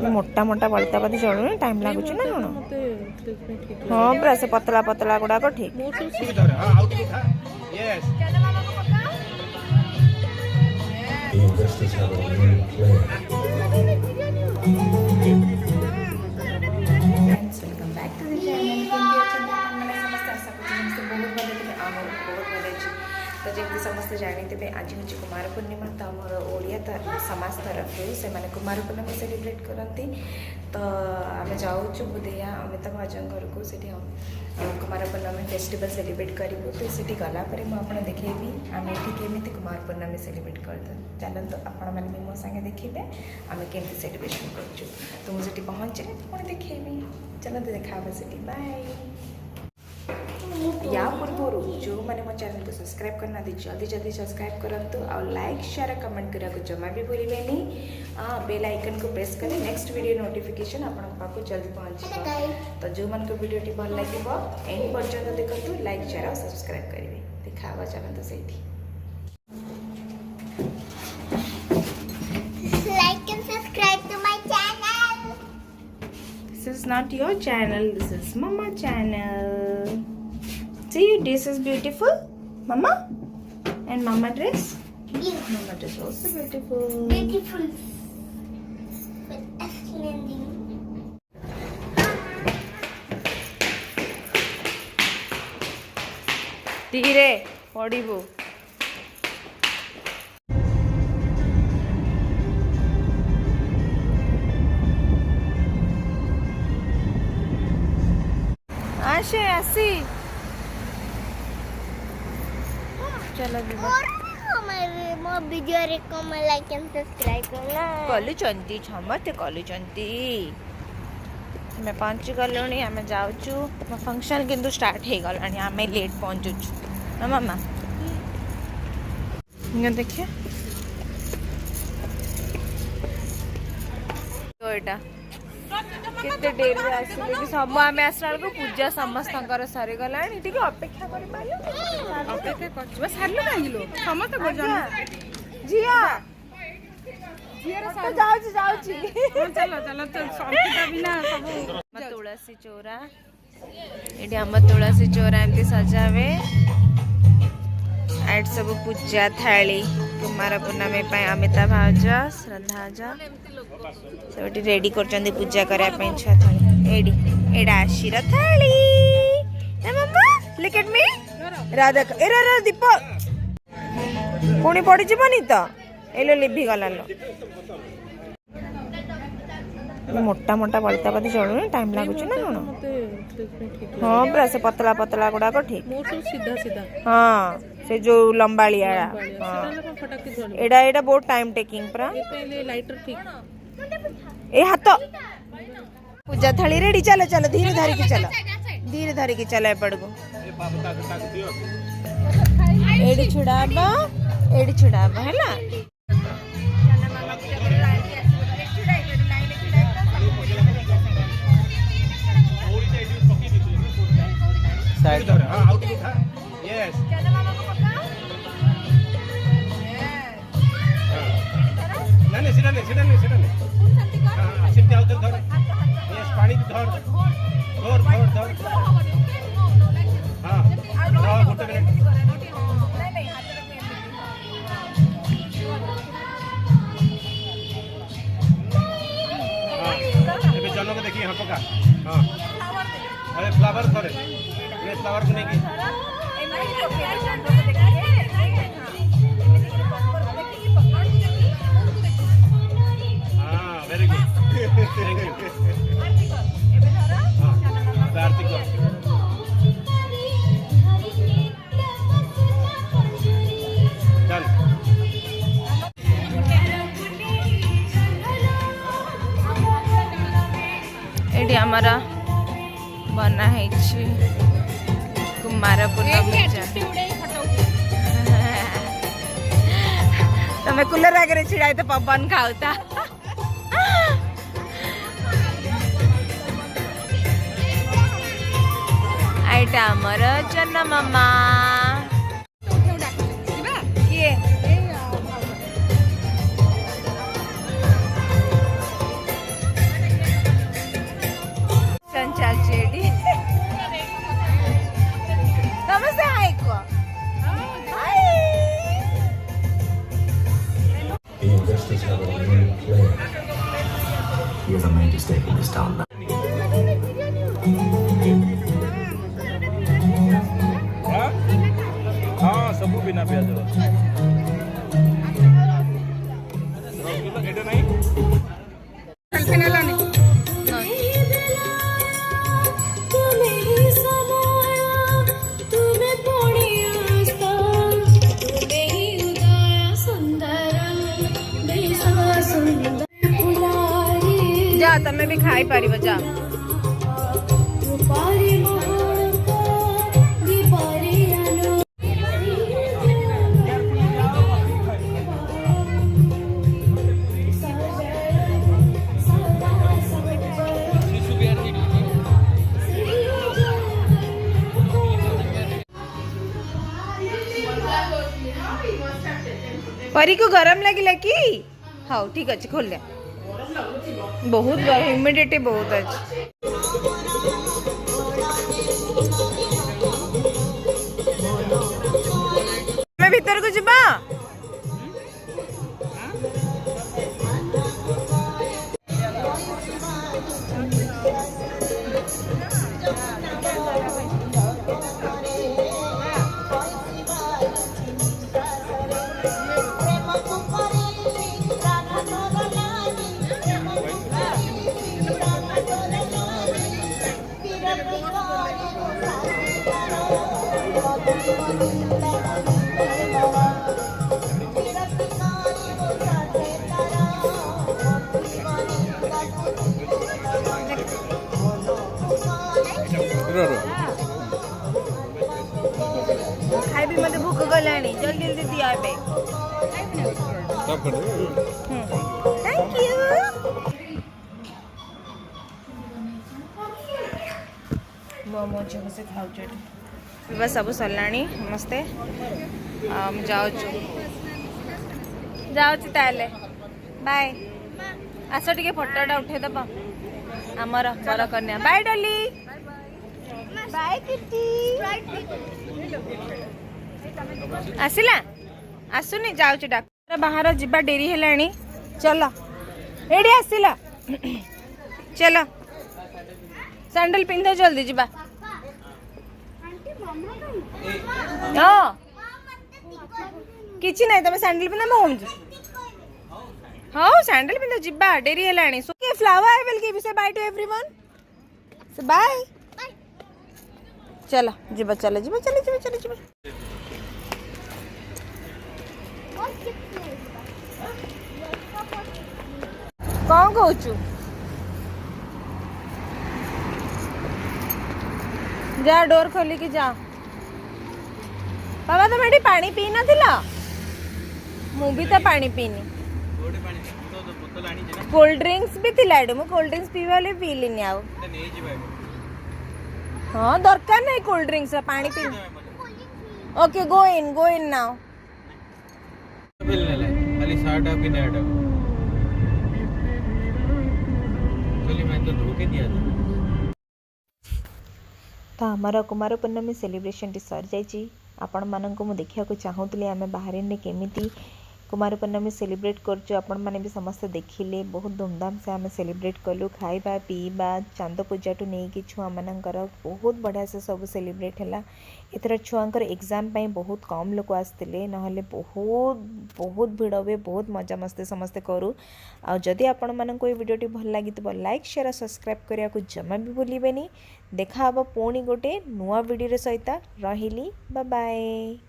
मोटा मोटा बलता बदी चलू टाइम लगुच ना कौन हाँ पूरा से पतला पतला गुड़ाक ठीक वेलकम बैक टू द तो जमी समस्ते जानते आज हूँ कुमार पूर्णिमा तो आमर ओडिया समाज तरफ से मैंने कुमार पूर्णिमा सेलिब्रेट करती तो आम जाऊँ बुधेया अमिता भाजन घर को से कुमार पूर्णमी फेस्टिवल सेलिब्रेट करूँ तो से गलापर मुझे देखी आम ये केमी कुमार पूर्णमी सेलिब्रेट कर चलते आपण मैंने भी मो सागे देखिए आम केमी सेलिब्रेशन कर तो मुझे पहुँचे पुणी देखेबी चलते देखा से बाय या पूर्व जो मैंने मो चैनल को सब्सक्राइब करना दी जल्दी जल्दी सब्सक्राइब करंतु और लाइक शेयर कमेंट करा को जमा भी भूलिबेनी बेल आइकन को प्रेस करें नेक्स्ट वीडियो नोटिफिकेशन आपन पाको जल्दी पहुंच तो जो मन को वीडियो भल लगे एंड पर्यंत देखो लाइक शेयर और सब्सक्राइब करेंगे देखा चलते से like and subscribe to my channel. This is not your channel, this is Mama channel. See, this is beautiful, Mama, and Mama dress. Beautiful. Mama dress also beautiful. Beautiful. With landing. धीरे पड़िबो आशे आसी चलो हमारे मो video रे को like and subscribe करना कलुचंती समते कलुचंती मैं पहुंची गलुणी आम जाऊँ फंक्शन किंतु स्टार्ट हो गला आम लेट पहुँचु ना मामा देखिए एटा केते डेरी आसिले कि सब आम आसला बेलू पूजा समस्त सरी गला अपेक्षा कर झिया तुलसी चौरा ये आम तुलसी चौरा एमती सजावे एट सब पूजा थाली कुमार पूर्णमी अमिता भाज श्रद्धा सब रेडी कर पूजा करने छुआ थाली एडा आशीर थाली लुक एट मी राधा ए दीप पुणी पड़ी जीवनी तो एलो लिभि गला मोटा मोटा बलता बदी चलू टाइम लगुच ना कौन हाँ पूरा से पतला पतला गुड़ाक ठीक हाँ से जो लंबालिया एडा एडा बहुत टाइम टेकिंग पूरा ए हाथ पूजा थाली रेडी चलो चलो धीरे धरिकी चलो एपड़ को एडी छुड़ाबा है जनक देखिए हाँ पका हाँ अरे फ्लावर थोड़े ये फ्लावर को नहीं हाँ वेरी गुड थैंक यू आरती को चल एटी हमारा बना है कुमार पूर्णमी तमें कूलर आगे छिड़ा तो पवन खाऊता आईटा आमर जन्ना मामा किए just taking this down now. हाँ हाँ सबू बिना प्याज एटा नहीं जा तमें भी खाई पारिब जा परी को गरम लगिला कि हाँ ठीक अच्छे खोल ले बहुत ह्यूमिडिटी बहुत अच्छी मैं भीतर को जीवा खाई भी मते भूख गलानी जल्दी जल्दी दिया बे थैंक यू मोमो जो से खाऊ चट बस सब सरलाणी मस्ते हम जाओ ताले बाय आस टिके फोटोटा उठे दब आमर बर कन्या बाय डली बाय किटी आसिला आसुनी जाऊँ डाक्टर बाहर जीवा डेरी है चलो एडी आसिला चलो सैंडल पिंध जल्दी जीवा हाँ किसी ना तुम सैंडल पिंध मुझे हाँ सैंडल पिंध जीवा डेरी है so flower I will give say bye to everyone so bye चलो जीवा चलो जीवा चलो जीवा चलो जीवा कौन कहूचु जा डोर खोली की जा बाबा तुम एटी पानी पी नथिला मु भी तो पानी पीनी कोल्ड ड्रिंक्स भी थिला एडे मु कोल्ड ड्रिंक्स पीवाले पीलिनी आउ हाँ दरकार नहीं कोल्ड ड्रिंक्स पानी P okay go in now खाली शर्ट आप किने हटा चली मैं तो धोके दिया था तो आमर कुमार पूर्णमी सेलिब्रेशन टी सर जाइए आपण मानक मु देखा चाहूली आम बाहर केमी कुमार पूर्णमी सेलिब्रेट करपन मैंने भी समस्ते देखिले बहुत धूमधाम से आम सेलिब्रेट कलु खाइबा पीवा चांद पूजा टू नहीं कि छुआ मानकर बहुत बढ़िया से सब सेलिब्रेट है एथर छुआंकर एग्जाम पाई बहुत कम लोग आसते ना बहुत बहुत भिड़ हुए बहुत मजा मस्ती समस्ते करूँ आदि आपण मानक ये वीडियोटी भल लगी तो लाइक शेयर सब्सक्राइब करने को जमा भी भूलें देखा पुणी गोटे नुआ वीडियो सहित रही बाय बाय।